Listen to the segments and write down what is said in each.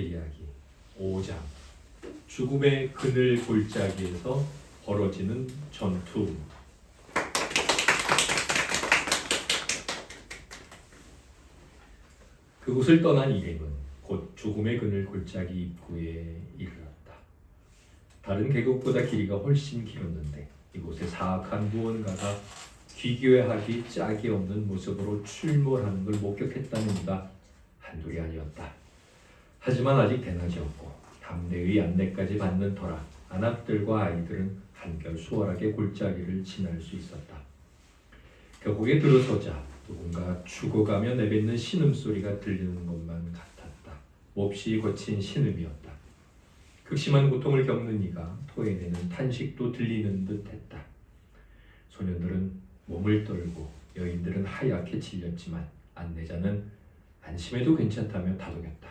이야기 5장 죽음의 그늘 골짜기에서 벌어지는 전투. 그곳을 떠난 일행은 곧 죽음의 그늘 골짜기 입구에 이르렀다. 다른 계곡보다 길이가 훨씬 길었는데 이곳에 사악한 무언가가 기괴하기 짝이 없는 모습으로 출몰하는 걸 목격했다는 이가 한둘이 아니었다. 하지만 아직 대낮이 없고 담대의 안내까지 받는 터라 아낙들과 아이들은 한결 수월하게 골짜기를 지날 수 있었다. 계곡에 들어서자 누군가 죽어가며 내뱉는 신음소리가 들리는 것만 같았다. 몹시 거친 신음이었다. 극심한 고통을 겪는 이가 토해내는 탄식도 들리는 듯했다. 소년들은 몸을 떨고 여인들은 하얗게 질렸지만 안내자는 안심해도 괜찮다며 다독였다.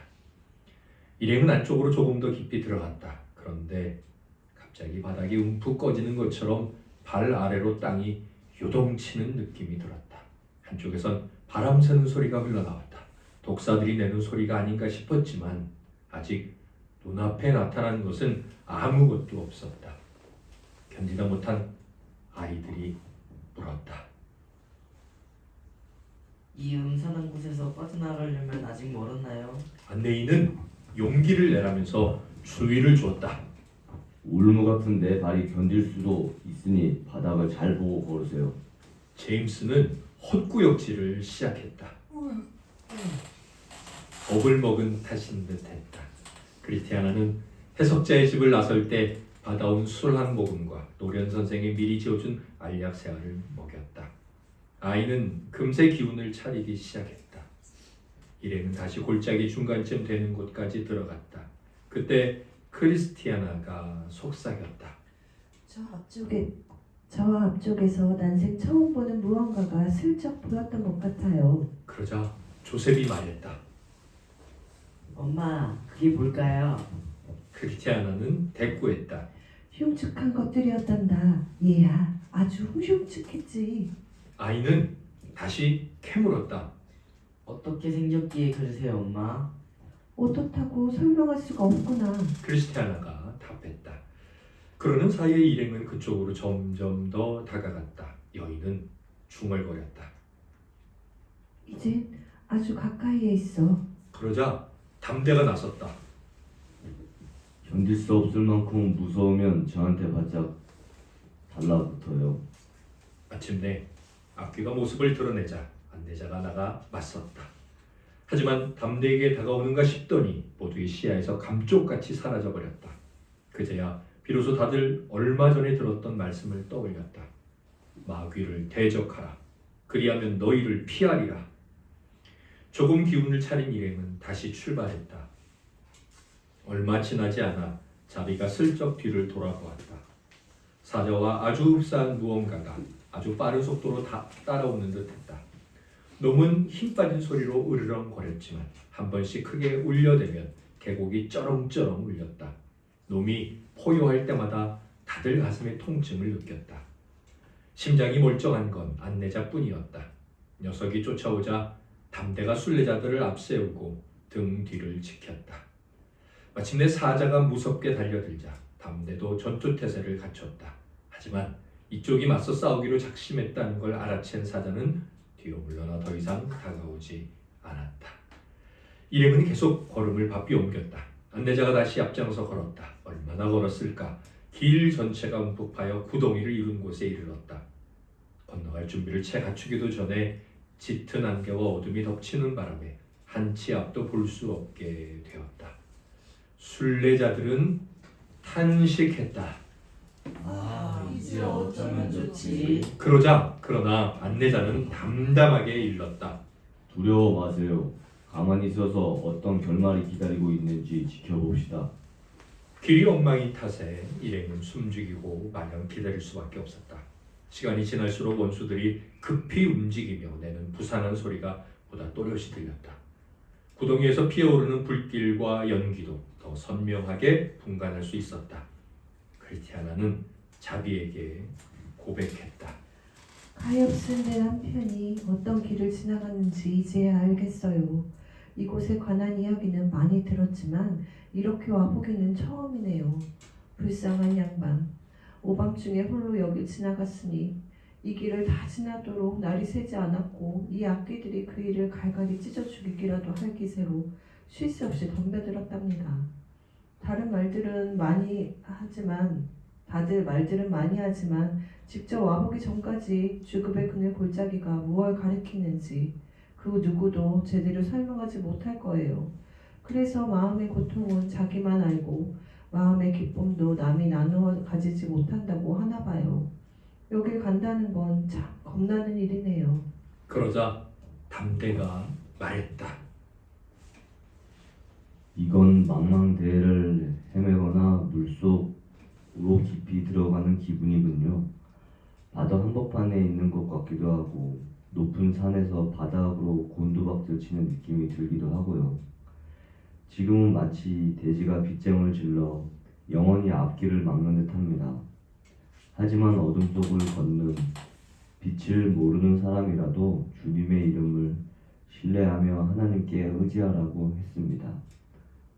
일행은 안쪽으로 조금 더 깊이 들어갔다. 그런데 갑자기 바닥이 움푹 꺼지는 것처럼 발 아래로 땅이 요동치는 느낌이 들었다. 한쪽에선 바람 새는 소리가 흘러나왔다. 독사들이 내는 소리가 아닌가 싶었지만 아직 눈앞에 나타난 것은 아무것도 없었다. 견디다 못한 아이들이 물었다. 이 음산한 곳에서 빠져나가려면 아직 멀었나요? 안내인은 용기를 내라면서 주의를 주었다. 울무 같은 내 발이 견딜 수도 있으니 바닥을 잘 보고 걸으세요. 제임스는 헛구역질을 시작했다. 겁을 먹은 탓인 듯했다. 크리스티아나는 해석자의 집을 나설 때 받아온 술 한 모금과 노련 선생이 미리 지어준 알약 세 알을 먹였다. 아이는 금세 기운을 차리기 시작했다. 일행은 다시 골짜기 중간쯤 되는 곳까지 들어갔다. 그때 크리스티아나가 속삭였다. 저 앞쪽에서 난생 처음 보는 무언가가 슬쩍 보였던 것 같아요. 그러자 조셉이 말했다. 엄마, 그게 뭘까요? 크리스티아나는 대꾸했다. 흉측한 것들이었단다. 얘야, 아주 흉측했지. 아이는 다시 캐물었다. 어떻게 생겼기에 그러세요, 엄마? 어떻다고 설명할 수가 없구나. 크리스티아나가 답했다. 그러는 사이에 일행은 그쪽으로 점점 더 다가갔다. 여인은 중얼거렸다. 이젠 아주 가까이에 있어. 그러자 담대가 나섰다. 견딜 수 없을 만큼 무서우면 저한테 바짝 달라붙어요. 마침내 악귀가 모습을 드러내자 안내자가 나가 맞섰다. 하지만 담대에게 다가오는가 싶더니 모두의 시야에서 감쪽같이 사라져버렸다. 그제야 비로소 다들 얼마 전에 들었던 말씀을 떠올렸다. 마귀를 대적하라. 그리하면 너희를 피하리라. 조금 기운을 차린 일행은 다시 출발했다. 얼마 지나지 않아 자비가 슬쩍 뒤를 돌아보았다. 사자와 아주 흡사한 무언가가 아주 빠른 속도로 따라오는 듯했다. 놈은 힘 빠진 소리로 으르렁거렸지만 한 번씩 크게 울려대면 계곡이 쩌렁쩌렁 울렸다. 놈이 포효할 때마다 다들 가슴에 통증을 느꼈다. 심장이 멀쩡한 건 안내자뿐이었다. 녀석이 쫓아오자 담대가 순례자들을 앞세우고 등 뒤를 지켰다. 마침내 사자가 무섭게 달려들자 담대도 전투태세를 갖췄다. 하지만 이쪽이 맞서 싸우기로 작심했다는 걸 알아챈 사자는 뒤로 물러나 더 이상 다가오지 않았다. 일행은 계속 걸음을 바삐 옮겼다. 안내자가 다시 앞장서 걸었다. 얼마나 걸었을까? 길 전체가 움푹 파여 구덩이를 이룬 곳에 이르렀다. 건너갈 준비를 채 갖추기도 전에 짙은 안개와 어둠이 덮치는 바람에 한치 앞도 볼 수 없게 되었다. 순례자들은 탄식했다. 이제 어쩌면 좋지? 그러나 안내자는 담담하게 일렀다. 두려워 마세요. 가만히 있어서 어떤 결말이 기다리고 있는지 지켜봅시다. 길이 엉망인 탓에 일행은 숨죽이고 마냥 기다릴 수밖에 없었다. 시간이 지날수록 원수들이 급히 움직이며 내는 부산한 소리가 보다 또렷이 들렸다. 구덩이에서 피어오르는 불길과 연기도 더 선명하게 분간할 수 있었다. 크리스티아나는 자비에게 고백했다. 가엾은 내 남편이 어떤 길을 지나갔는지 이제야 알겠어요. 이곳에 관한 이야기는 많이 들었지만 이렇게 와보기는 처음이네요. 불쌍한 양반. 오밤중에 홀로 여길 지나갔으니 이 길을 다 지나도록 날이 새지 않았고 이 악귀들이 그 일을 갈갈이 찢어 죽이기라도 할 기세로 쉴 새 없이 덤벼들었답니다. 다들 말들은 많이 하지만 직접 와보기 전까지 주급의 그늘 골짜기가 무엇을 가리키는지 그 누구도 제대로 설명하지 못할 거예요. 그래서 마음의 고통은 자기만 알고 마음의 기쁨도 남이 나누어 가지지 못한다고 하나 봐요. 여길 간다는 건 참 겁나는 일이네요. 그러자 담대가 말했다. 이건 망망대해를 헤매거나 물속으로 깊이 들어가는 기분이군요. 바다 한복판에 있는 것 같기도 하고 높은 산에서 바닥으로 곤두박질 치는 느낌이 들기도 하고요. 지금은 마치 돼지가 빗장을 질러 영원히 앞길을 막는 듯합니다. 하지만 어둠 속을 걷는 빛을 모르는 사람이라도 주님의 이름을 신뢰하며 하나님께 의지하라고 했습니다.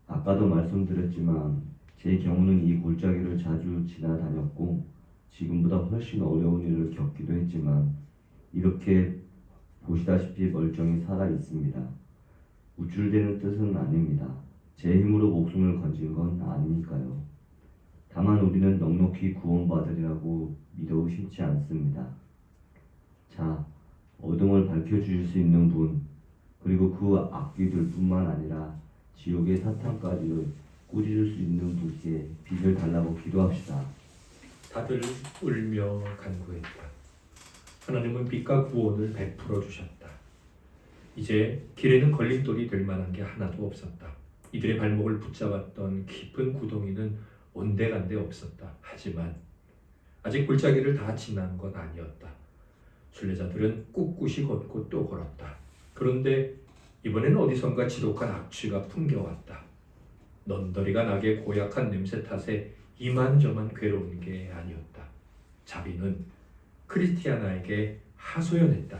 아까도 말씀드렸지만 제 경우는 이 골짜기를 자주 지나다녔고 지금보다 훨씬 어려운 일을 겪기도 했지만 이렇게 보시다시피 멀쩡히 살아 있습니다. 우쭐대는 뜻은 아닙니다. 제 힘으로 목숨을 건진 건 아니니까요. 다만 우리는 넉넉히 구원받으리라고 믿어 의심치 않습니다. 자, 어둠을 밝혀주실 수 있는 분, 그리고 그 악귀들뿐만 아니라 지옥의 사탄까지 꾸짖을 수 있는 분께 빛을 달라고 기도합시다. 다들 울며 간구했다. 하나님은 빛과 구원을 베풀어 주셨다. 이제 길에는 걸림돌이 될 만한 게 하나도 없었다. 이들의 발목을 붙잡았던 깊은 구덩이는 온데간데 없었다. 하지만 아직 골짜기를 다 지난 건 아니었다. 순례자들은 꿋꿋이 걷고 또 걸었다. 그런데 이번엔 어디선가 지독한 악취가 풍겨왔다. 넌더리가 나게 고약한 냄새 탓에 이만저만 괴로운 게 아니었다. 자비는 크리스티아나에게 하소연했다.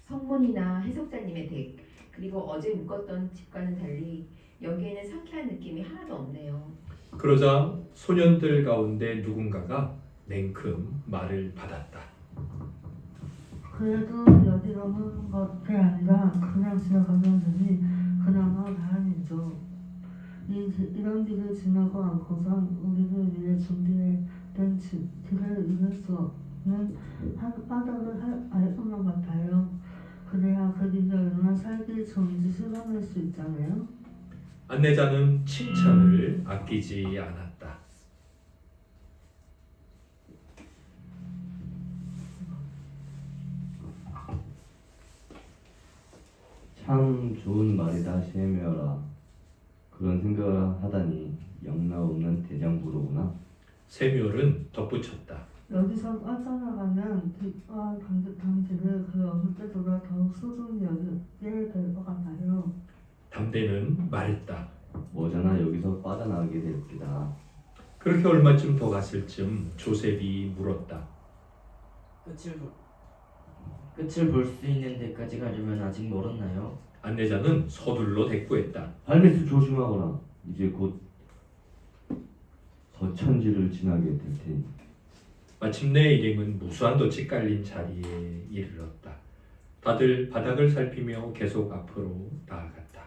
성문이나 해석자님의 댁, 그리고 어제 묵었던 집과는 달리 여기에는 상쾌한 느낌이 하나도 없네요. 그러자 소년들 가운데 누군가가 냉큼 말을 받았다. 그래도 여기로 오는 것이 아니라 그냥 지나가면 되니 그나마 다행이죠. 이런 길을 지나고 않고선 우리를 위해 준비된 길을 잃을 수는 바닥을 알 것만 같아요. 그래야 그 길이 얼마나 살기 좋은지 실감할 수 있잖아요. 안내자는 칭찬을 아끼지 않았다. 참 좋은 말이다 셰메어라. 그런 생각을 하다니 영락없는 대장부로구나. 세뮤얼은 덧붙였다. 여기서 빠져나가면 빛과 반듯한 길을 그 어느 때보다 더욱 소중히 여기게 될 것 같아요. 담대는 말했다. 뭐잖아 여기서 빠져나가게 될 기다. 그렇게 얼마쯤 더 갔을 즈음 조셉이 물었다. 끝을 볼 수 있는 데까지 가려면 아직 멀었나요? 안내자는 서둘러 대꾸했다. 발밑을 조심하거라. 이제 곧 거천지를 지나게 될 테니. 마침내 일행은 무수한 덫이 깔린 자리에 이르렀다. 다들 바닥을 살피며 계속 앞으로 나아갔다.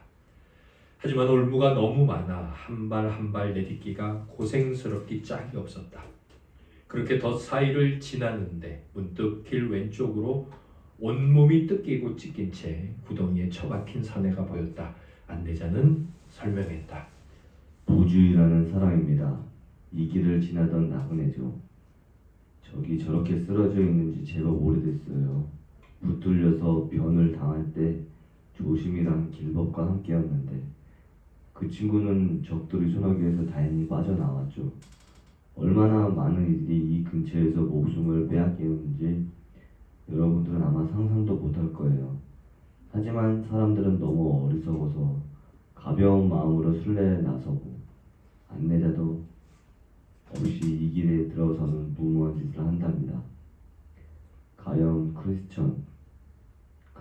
하지만 올무가 너무 많아 한 발 한 발 내딛기가 고생스럽기 짝이 없었다. 그렇게 덫 사이를 지나는데 문득 길 왼쪽으로 온몸이 뜯기고 찢긴 채 구덩이에 처박힌 사내가 보였다. 안내자는 설명했다. 부주의라는 사람입니다. 이 길을 지나던 나그네죠. 저기 저렇게 쓰러져 있는지 제법 오래됐어요. 붙들려서 변을 당할 때 조심이란 길법과 함께였는데 그 친구는 적들이 소나기에서 다행히 빠져나왔죠. 얼마나 많은 이들이 이 근처에서 목숨을 빼앗기는지 여러분들은 아마 상상도 못할 거예요. 하지만 사람들은 너무 어리석어서 가벼운 마음으로 순례에 나서고 안내자도 없이 이 길에 들어서는 무모한 짓을 한답니다. 과연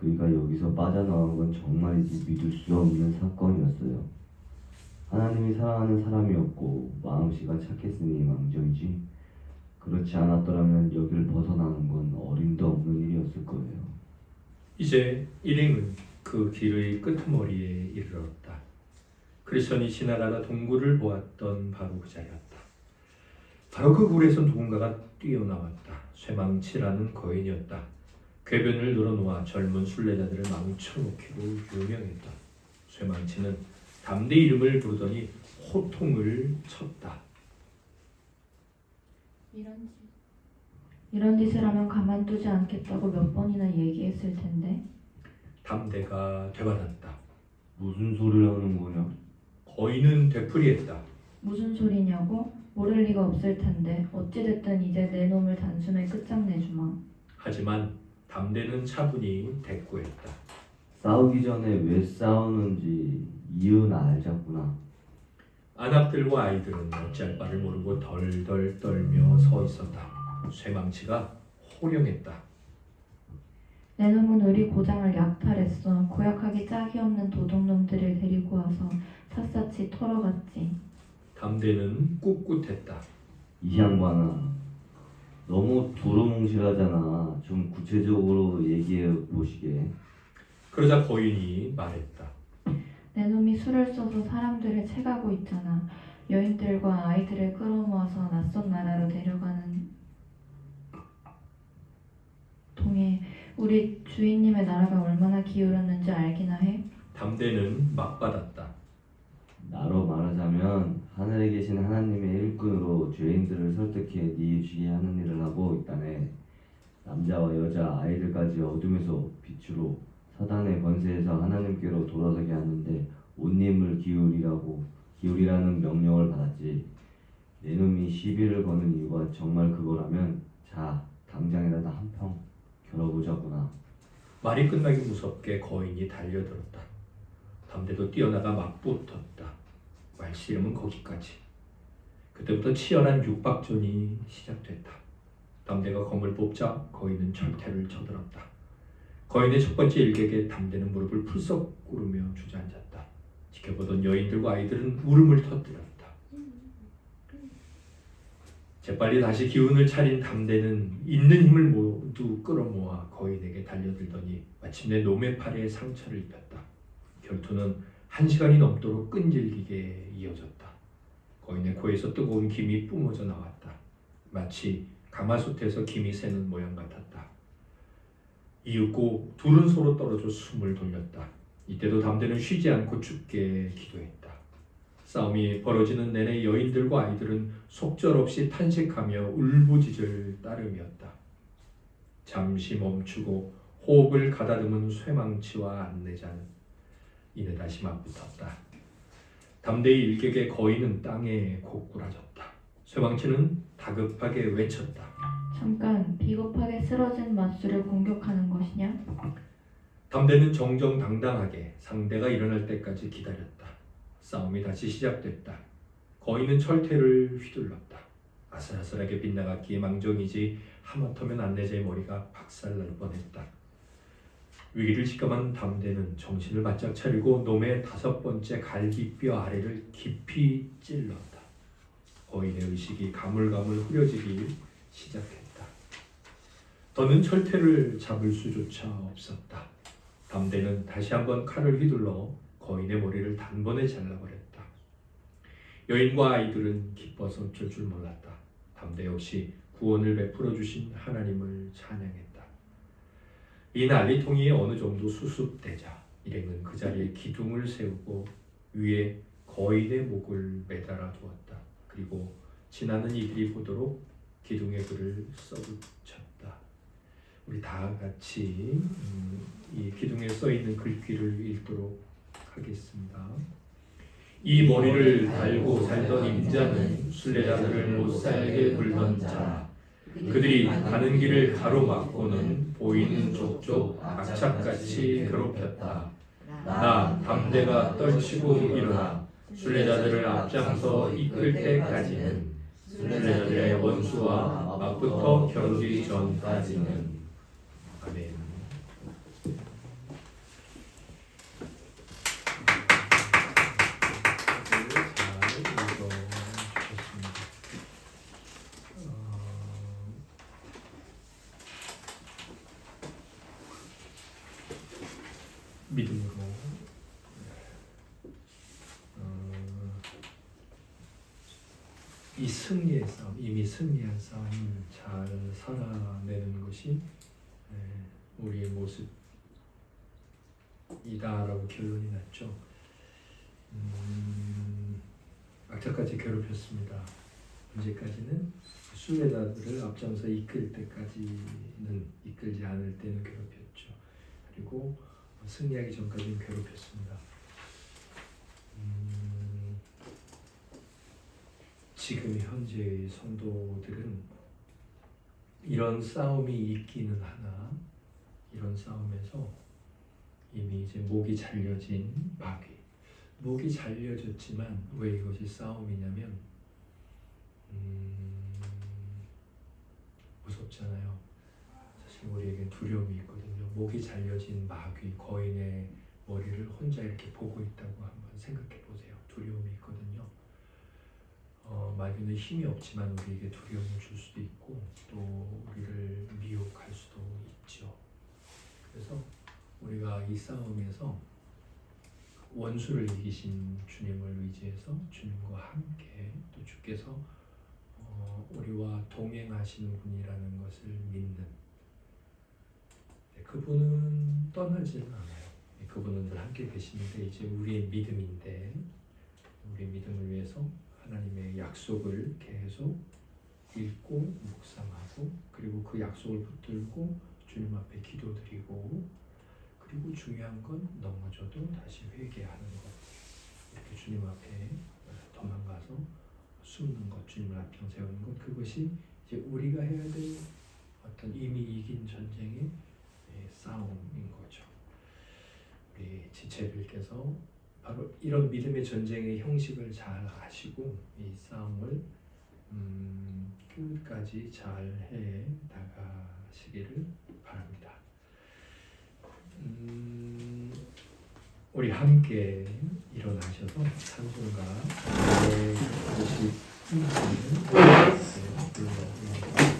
그이가 여기서 빠져나온 건 정말이지 믿을 수 없는 사건이었어요. 하나님이 사랑하는 사람이었고 마음씨가 착했으니 망정이지 그렇지 않았더라면 여기를 벗어나는 건 어림도 없는 일이었을 거예요. 이제 일행은 그 길의 끄트머리에 이르렀다. 크리스천이 지나가다 동굴을 보았던 바로 그 자리였다. 바로 그 굴에서 누군가가 뛰어나왔다. 쇠망치라는 거인이었다. 궤변을 늘어놓아 젊은 순례자들을 망쳐놓기로 유명했다. 쇠망치는 담대 이름을 부르더니 호통을 쳤다. 이런 짓을 하면 가만두지 않겠다고 몇 번이나 얘기했을 텐데. 담대가 되받았다. 무슨 소리를 하는 거냐? 거인은 되풀이했다. 무슨 소리냐고? 모를 리가 없을 텐데. 어찌됐든 이제 내 놈을 단숨에 끝장내주마. 하지만 담대는 차분히 대꾸했다. 싸우기 전에 왜 싸우는지 이유는 알자꾸나. 안악들과 아이들은 어찌할 바를 모르고 덜덜 떨며 서 있었다. 쇠망치가 호령했다. 내 놈은 우리 고장을 약탈했어. 고약하기 짝이 없는 도둑놈들을 데리고 와서 샅샅이 털어갔지. 담대는 꿋꿋했다. 이 양반아, 너무 두루뭉실하잖아. 좀 구체적으로 얘기해 보시게. 그러자 거인이 말했다. 내 놈이 술을 써서 사람들을 채가고 있잖아. 여인들과 아이들을 끌어모아서 낯선 나라로 데려가는 통에 우리 주인님의 나라가 얼마나 기울었는지 알기나 해? 담대는 막받았다. 나로 말하자면 하늘에 계신 하나님의 일꾼으로 죄인들을 설득해 뉘우치게 하는 일을 하고 있다네. 남자와 여자, 아이들까지 어둠에서 빛으로 사단의 권세에서 하나님께로 돌아서게 하는데 온 힘을 기울이라는 명령을 받았지. 내 놈이 시비를 거는 이유가 정말 그거라면 자, 당장이라도 한평 겨뤄보자꾸나. 말이 끝나기 무섭게 거인이 달려들었다. 담대도 뛰어나가 맞붙었다. 말씨름은 거기까지. 그때부터 치열한 육박전이 시작됐다. 담대가 검을 뽑자 거인은 철퇴를 쳐들었다. 거인의 첫 번째 일격에 담대는 무릎을 풀썩 꿇으며 주저앉았다. 지켜보던 여인들과 아이들은 울음을 터뜨렸다. 재빨리 다시 기운을 차린 담대는 있는 힘을 모두 끌어모아 거인에게 달려들더니 마침내 놈의 팔에 상처를 입혔다. 결투는 1시간이 넘도록 끈질기게 이어졌다. 거인의 코에서 뜨거운 김이 뿜어져 나왔다. 마치 가마솥에서 김이 새는 모양 같았다. 이윽고 둘은 서로 떨어져 숨을 돌렸다. 이때도 담대는 쉬지 않고 죽게 기도했다. 싸움이 벌어지는 내내 여인들과 아이들은 속절없이 탄식하며 울부짖을 따름이었다. 잠시 멈추고 호흡을 가다듬은 쇠망치와 안내자는 이내 다시 맞붙었다. 담대의 일격에 거인은 땅에 고꾸라졌다. 쇠망치는 다급하게 외쳤다. 잠깐, 비겁하게 쓰러진 맞수를 공격하는 것이냐? 담대는 정정당당하게 상대가 일어날 때까지 기다렸다. 싸움이 다시 시작됐다. 거인은 철퇴를 휘둘렀다. 아슬아슬하게 빗나갔기에 망정이지 하마터면 안내자의 머리가 박살날 뻔했다. 위기를 직감한 담대는 정신을 바짝 차리고 놈의 5번째 갈비뼈 아래를 깊이 찔렀다. 거인의 의식이 가물가물 흐려지기 시작했다. 더는 철퇴를 잡을 수조차 없었다. 담대는 다시 한번 칼을 휘둘러 거인의 머리를 단번에 잘라버렸다. 여인과 아이들은 기뻐서 어쩔 줄 몰랐다. 담대 역시 구원을 베풀어 주신 하나님을 찬양했다. 이 난리통이 어느 정도 수습되자 일행은 그 자리에 기둥을 세우고 위에 거인의 목을 매달아 두었다. 그리고 지나는 이들이 보도록 기둥에 글을 써붙였다. 우리 다 같이 이 기둥에 써 있는 글귀를 읽도록 하겠습니다. 이 머리를 달고 살던 임자는 순례자들을 못살게 굴던 자. 그들이 가는 길을 가로막고는 보이는 족족 악착같이 괴롭혔다. 나 담대가 떨치고 일어나 순례자들을 앞장서 이끌 때까지는 순례자들의 원수와 맞붙어 겨루기 전까지는. 아멘. 이 승리의 싸움, 이미 승리한 싸움을 잘 살아내는 것이 우리의 모습이다라고 결론이 났죠. 악착같이 괴롭혔습니다. 언제까지는 수레자들을 앞장서 이끌 때까지는, 이끌지 않을 때는 괴롭혔죠. 그리고 승리하기 전까지는 괴롭혔습니다. 지금 현재의 성도들은 이런 싸움이 있기는 하나, 이런 싸움에서 이미 이제 목이 잘려진 마귀, 목이 잘려졌지만 왜 이것이 싸움이냐면 무섭잖아요. 사실 우리에게 두려움이 있거든요. 목이 잘려진 마귀, 거인의 머리를 혼자 이렇게 보고 있다고 한번 생각해 보세요. 두려움이 있거든요. 마귀는 힘이 없지만 우리에게 두려움을 줄 수도 있고 또 우리를 미혹할 수도 있죠. 그래서 우리가 이 싸움에서 원수를 이기신 주님을 의지해서 주님과 함께 또 주께서 우리와 동행하시는 분이라는 것을 믿는, 그분은 떠나지는 않아요. 그분은 늘 함께 계시는데 이제 우리의 믿음인데, 우리의 믿음을 위해서 하나님의 약속을 계속 읽고 묵상하고, 그리고 그 약속을 붙들고 주님 앞에 기도드리고, 그리고 중요한 건 넘어져도 다시 회개하는 것, 이렇게 주님 앞에 도망가서 숨는 것, 주님을 앞장 세우는 것, 그것이 이제 우리가 해야 될 어떤 이미 이긴 전쟁의 싸움인 거죠. 우리 지체들께서 바로 이런 믿음의 전쟁의 형식을 잘 아시고 이 싸움을 끝까지 잘 해 나가시기를 바랍니다. 우리 함께 일어나셔서 찬송가 150을 불러드립니다.